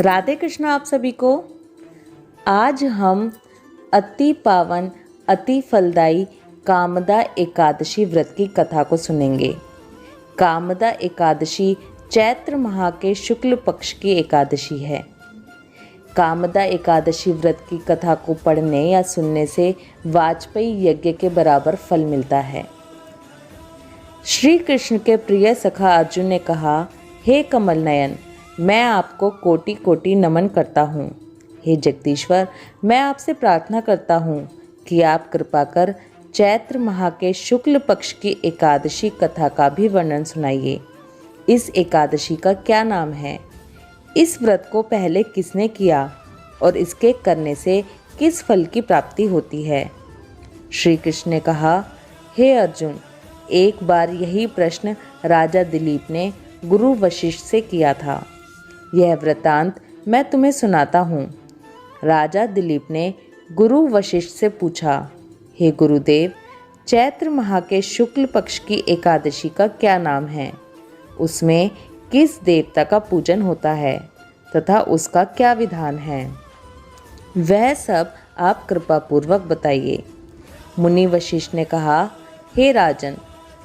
राधे कृष्ण आप सभी को। आज हम अति पावन अति फलदायी कामदा एकादशी व्रत की कथा को सुनेंगे। कामदा एकादशी चैत्र माह के शुक्ल पक्ष की एकादशी है। कामदा एकादशी व्रत की कथा को पढ़ने या सुनने से वाजपेयी यज्ञ के बराबर फल मिलता है। श्री कृष्ण के प्रिय सखा अर्जुन ने कहा, हे कमल नयन, मैं आपको कोटि कोटि नमन करता हूँ। हे जगदीश्वर, मैं आपसे प्रार्थना करता हूँ कि आप कृपा कर चैत्र माह के शुक्ल पक्ष की एकादशी कथा का भी वर्णन सुनाइए। इस एकादशी का क्या नाम है? इस व्रत को पहले किसने किया और इसके करने से किस फल की प्राप्ति होती है? श्री कृष्ण ने कहा, हे अर्जुन, एक बार यही प्रश्न राजा दिलीप ने गुरु वशिष्ठ से किया था। यह वृतांत मैं तुम्हें सुनाता हूँ। राजा दिलीप ने गुरु वशिष्ठ से पूछा, हे गुरुदेव, चैत्र माह के शुक्ल पक्ष की एकादशी का क्या नाम है? उसमें किस देवता का पूजन होता है तथा उसका क्या विधान है? वह सब आप कृपा पूर्वक बताइए। मुनि वशिष्ठ ने कहा, हे राजन,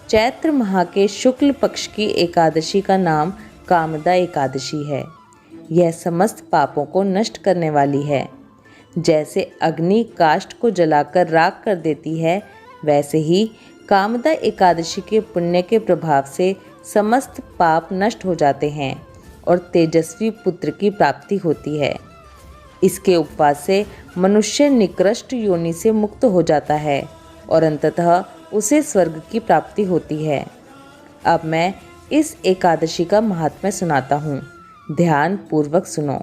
चैत्र माह के शुक्ल पक्ष की एकादशी का नाम कामदा एकादशी है। यह समस्त पापों को नष्ट करने वाली है। जैसे अग्नि काष्ठ को जलाकर राख कर देती है, वैसे ही कामदा एकादशी के पुण्य के प्रभाव से समस्त पाप नष्ट हो जाते हैं और तेजस्वी पुत्र की प्राप्ति होती है। इसके उपवास से मनुष्य निकृष्ट योनि से मुक्त हो जाता है और अंततः उसे स्वर्ग की प्राप्ति होती है। अब मैं इस एकादशी का महात्म्य सुनाता हूँ। ध्यान पूर्वक सुनो।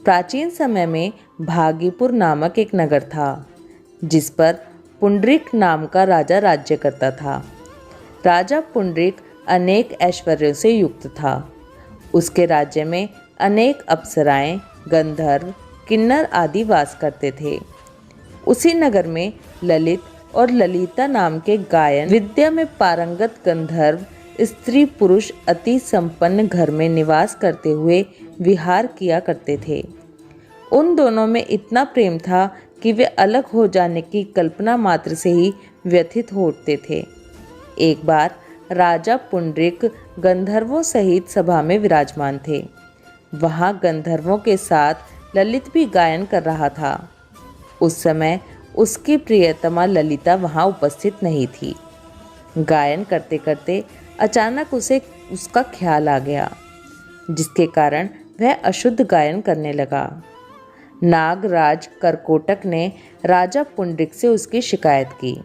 प्राचीन समय में भागीपुर नामक एक नगर था, जिस पर पुंडरीक नाम का राजा राज्य करता था। राजा पुंडरीक अनेक ऐश्वर्यों से युक्त था। उसके राज्य में अनेक अप्सराएं, गंधर्व, किन्नर आदि वास करते थे। उसी नगर में ललित और ललिता नाम के गायन विद्या में पारंगत गंधर्व स्त्री पुरुष अति संपन्न घर में निवास करते हुए विहार किया करते थे। उन दोनों में इतना प्रेम था कि वे अलग हो जाने की कल्पना मात्र से ही व्यथित हो उठते थे। एक बार राजा पुंडरीक गंधर्वों सहित सभा में विराजमान थे। वहां गंधर्वों के साथ ललित भी गायन कर रहा था। उस समय उसकी प्रियतमा ललिता वहां उपस्थित नहीं थी। गायन करते करते अचानक उसे उसका ख्याल आ गया, जिसके कारण वह अशुद्ध गायन करने लगा। नागराज करकोटक ने राजा पुंडरीक से उसकी शिकायत की।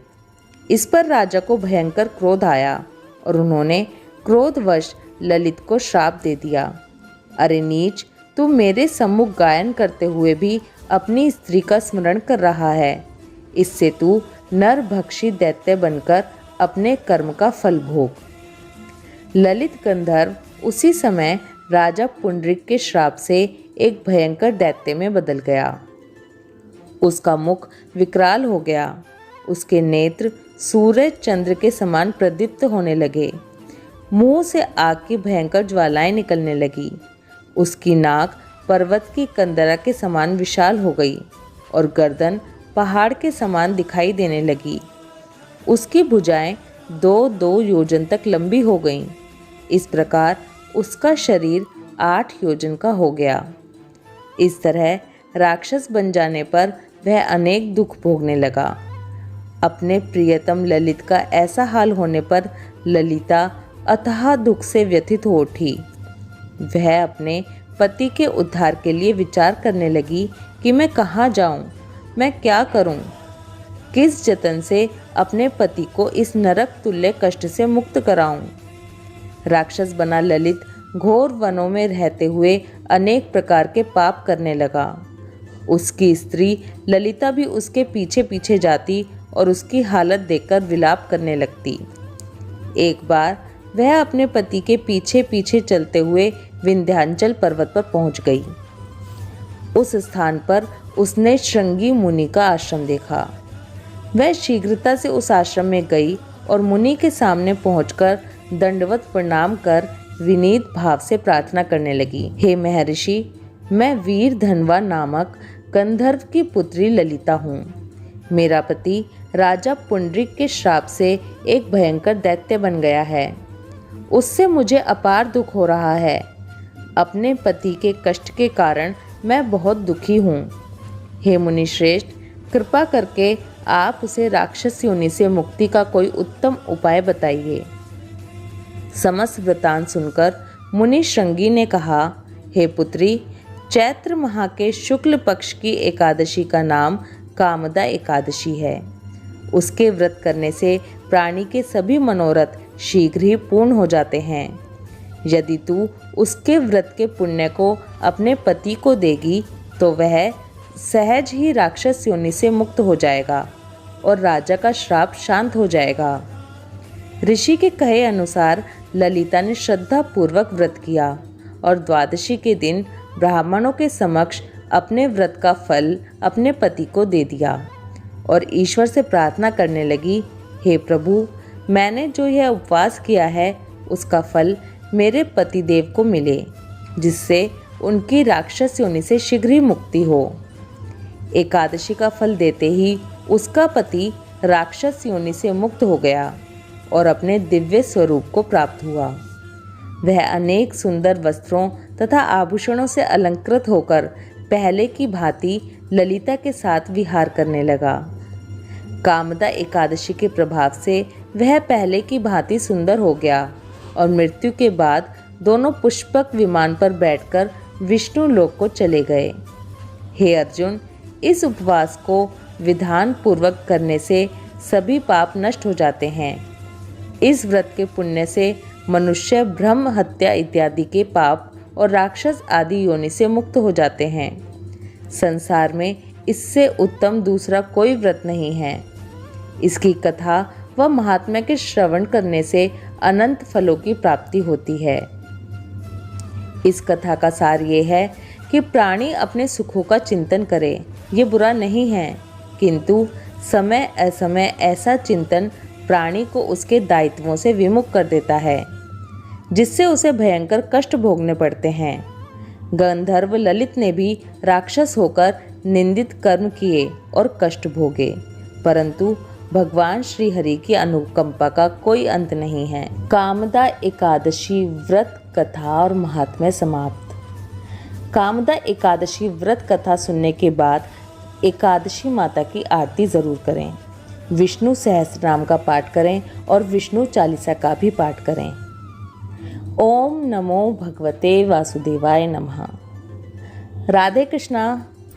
इस पर राजा को भयंकर क्रोध आया और उन्होंने क्रोधवश ललित को श्राप दे दिया। अरे नीच, तू मेरे सम्मुख गायन करते हुए भी अपनी स्त्री का स्मरण कर रहा है। इससे तू नरभक्षी दैत्य बनकर अपने कर्म का फल भोग। ललित गंधर्व उसी समय राजा पुंडरीक के श्राप से एक भयंकर दैत्य में बदल गया। उसका मुख विकराल हो गया। उसके नेत्र सूरज चंद्र के समान प्रदीप्त होने लगे। मुंह से आग की भयंकर ज्वालाएं निकलने लगी। उसकी नाक पर्वत की कंदरा के समान विशाल हो गई और गर्दन पहाड़ के समान दिखाई देने लगी। उसकी भुजाएं 2-2 योजन तक लंबी हो गईं। इस प्रकार उसका शरीर 8 योजन का हो गया। इस तरह राक्षस बन जाने पर वह अनेक दुख भोगने लगा। अपने प्रियतम ललित का ऐसा हाल होने पर ललिता अथाह दुख से व्यथित हो उठी। वह अपने पति के उद्धार के लिए विचार करने लगी कि मैं कहाँ जाऊँ, मैं क्या करूँ, किस जतन से अपने पति को इस नरक तुल्य कष्ट से मुक्त कराऊं। राक्षस बना ललित घोर वनों में रहते हुए अनेक प्रकार के पाप करने लगा। उसकी स्त्री ललिता भी उसके पीछे पीछे जाती और उसकी हालत देखकर विलाप करने लगती। एक बार वह अपने पति के पीछे पीछे चलते हुए विंध्याचल पर्वत पर पहुंच गई। उस स्थान पर उसने श्रृंगी मुनि का आश्रम देखा। वह शीघ्रता से उस आश्रम में गई और मुनि के सामने पहुंचकर दंडवत प्रणाम कर विनीत भाव से प्रार्थना करने लगी। हे महर्षि, मैं वीर धनवा नामक गंधर्व की पुत्री ललिता हूँ। मेरा पति राजा पुंडरीक के श्राप से एक भयंकर दैत्य बन गया है। उससे मुझे अपार दुख हो रहा है। अपने पति के कष्ट के कारण मैं बहुत दुखी हूँ। हे मुनि श्रेष्ठ, कृपा करके आप उसे राक्षस योनि से मुक्ति का कोई उत्तम उपाय बताइए। समस्त वृतांत सुनकर मुनि श्रृंगी ने कहा, हे पुत्री, चैत्र माह के शुक्ल पक्ष की एकादशी का नाम कामदा एकादशी है। उसके व्रत करने से प्राणी के सभी मनोरथ शीघ्र ही पूर्ण हो जाते हैं। यदि तू उसके व्रत के पुण्य को अपने पति को देगी तो वह सहज ही राक्षस योनि से मुक्त हो जाएगा और राजा का श्राप शांत हो जाएगा। ऋषि के कहे अनुसार ललिता ने श्रद्धा पूर्वक व्रत किया और द्वादशी के दिन ब्राह्मणों के समक्ष अपने व्रत का फल अपने पति को दे दिया और ईश्वर से प्रार्थना करने लगी, हे प्रभु, मैंने जो यह उपवास किया है उसका फल मेरे पतिदेव को मिले, जिससे उनकी राक्षस योनि से शीघ्र ही मुक्ति हो। एकादशी का फल देते ही उसका पति राक्षस योनि से मुक्त हो गया और अपने दिव्य स्वरूप को प्राप्त हुआ। वह अनेक सुंदर वस्त्रों तथा आभूषणों से अलंकृत होकर पहले की भांति ललिता के साथ विहार करने लगा। कामदा एकादशी के प्रभाव से वह पहले की भांति सुंदर हो गया और मृत्यु के बाद दोनों पुष्पक विमान पर बैठकर विष्णु लोक को चले गए। हे अर्जुन, इस उपवास को विधान पूर्वक करने से सभी पाप नष्ट हो जाते हैं। इस व्रत के पुण्य से मनुष्य ब्रह्म हत्या इत्यादि के पाप और राक्षस आदि योनि से मुक्त हो जाते हैं। संसार में इससे उत्तम दूसरा कोई व्रत नहीं है। इसकी कथा व महात्म्य के श्रवण करने से अनंत फलों की प्राप्ति होती है। इस कथा का सार ये है कि प्राणी अपने सुखों का चिंतन करे, ये बुरा नहीं है, किंतु समय असमय ऐसा चिंतन प्राणी को उसके दायित्वों से विमुख कर देता है, जिससे उसे भयंकर कष्ट भोगने पड़ते हैं। गंधर्व ललित ने भी राक्षस होकर निंदित कर्म किए और कष्ट भोगे, परंतु भगवान श्री हरि की अनुकंपा का कोई अंत नहीं है। कामदा एकादशी व्रत कथा और महात्म्य समाप्त। कामदा एकादशी व्रत कथा सुनने के बाद एकादशी माता की आरती जरूर करें, विष्णु सहस्रनाम का पाठ करें और विष्णु चालीसा का भी पाठ करें। ओम नमो भगवते वासुदेवाय नमः। राधे कृष्णा।